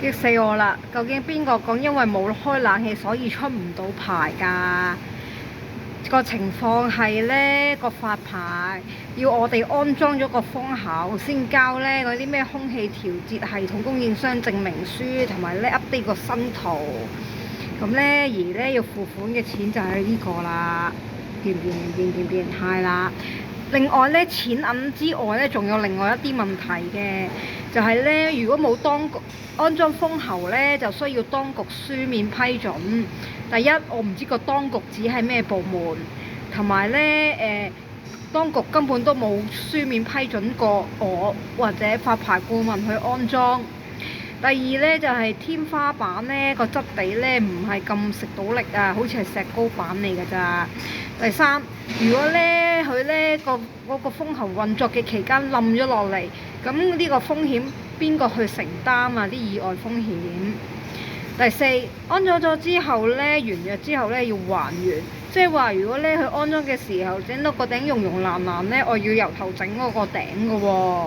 激死我啦！究竟邊個講因為冇開冷氣所以出唔到牌㗎？個情況係呢個發牌要我哋安裝咗個風口先交呢嗰啲咩空氣調節系統供應商證明書，同埋呢 update 個新圖。咁呢而呢要付款嘅錢就係呢個啦，見唔見？係啦。另外呢，錢銀之外呢，仲有另外一啲問題嘅，就係呢，如果冇當局安裝風喉呢，就需要當局書面批准。第一，我唔知個當局指係咩部門，同埋呢當局根本都冇書面批准過我或者發牌顧問去安裝。第二呢，就係天花板呢個質地呢唔係咁食到力啊，好似係石膏板嚟㗎咋。第三，如果呢佢呢嗰個風喉運作嘅期間冧咗落嚟，咁呢個風險邊個去承擔啊？啲意外風險。第四，安裝咗之後呢，完約之後呢要還原，即係話如果呢佢安裝嘅時候整到個頂溶爛爛呢，我要由頭整嗰個頂㗎喎。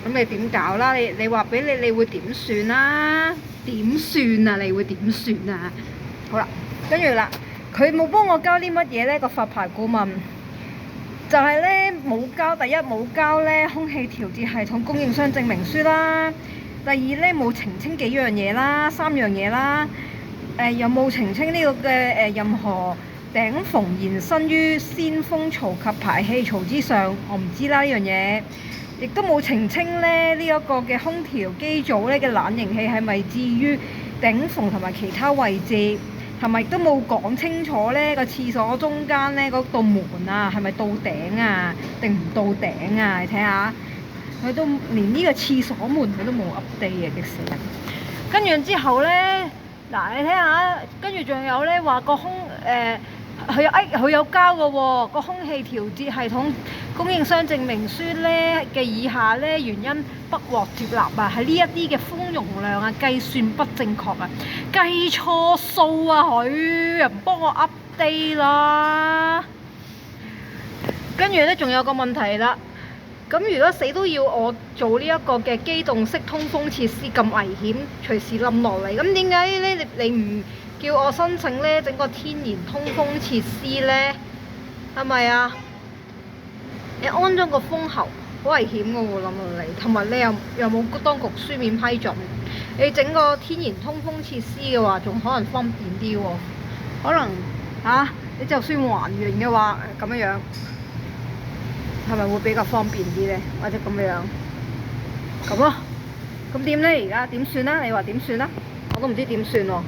咁你點搞啦？你話俾你會點算啊？點算啊？你會點算啊？好啦，跟住啦，佢冇幫我交啲乜嘢呢？個發牌顧問就係呢冇交，第一冇交呢空氣調節系統供應商證明書啦。第二呢冇澄清幾樣嘢啦，3樣嘢啦。又冇澄清呢個嘅任何頂縫延伸於鮮風槽及排氣槽之上，我唔知啦呢樣嘢。亦都冇澄清呢一個嘅空調機組呢嘅冷凝器係咪置於頂縫同埋其他位置，同埋亦都冇講清楚呢個廁所中間呢嗰道門啊係咪到頂啊定唔到頂啊？你睇下，佢都連呢個廁所門佢都冇 update 嘅，激死人！跟住之後呢，嗱你睇下，跟住仲有呢話個佢有交嘅喎，個空氣調節系統供應商證明書咧嘅以下咧原因不獲接納啊，係呢一啲嘅風容量啊計算不正確啊，計錯數啊，佢又唔幫我 update 啦。跟住咧仲有個問題啦，咁如果死都要我做呢一個嘅機動式通風設施咁危險，隨時冧落嚟，咁點解咧你唔叫我申請咧整個天然通風設施咧？係咪啊？你安裝個風喉好危險嘅喎，冧落嚟，同埋你又冇當局書面批准，你整個天然通風設施嘅話，仲可能方便啲喎。可能你就算還原嘅話，咁樣係咪會比較方便啲咧？或者咁樣咁咯？咁點咧？而家點算啦？你話點算啦？我都唔知點算喎。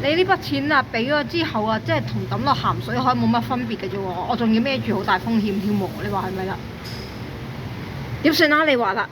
你呢筆錢啊，俾咗之後啊，即係同抌落鹹水海冇乜分別嘅啫喎，我仲要孭住好大風險添喎，你話係咪啦？點算啊？你話啦？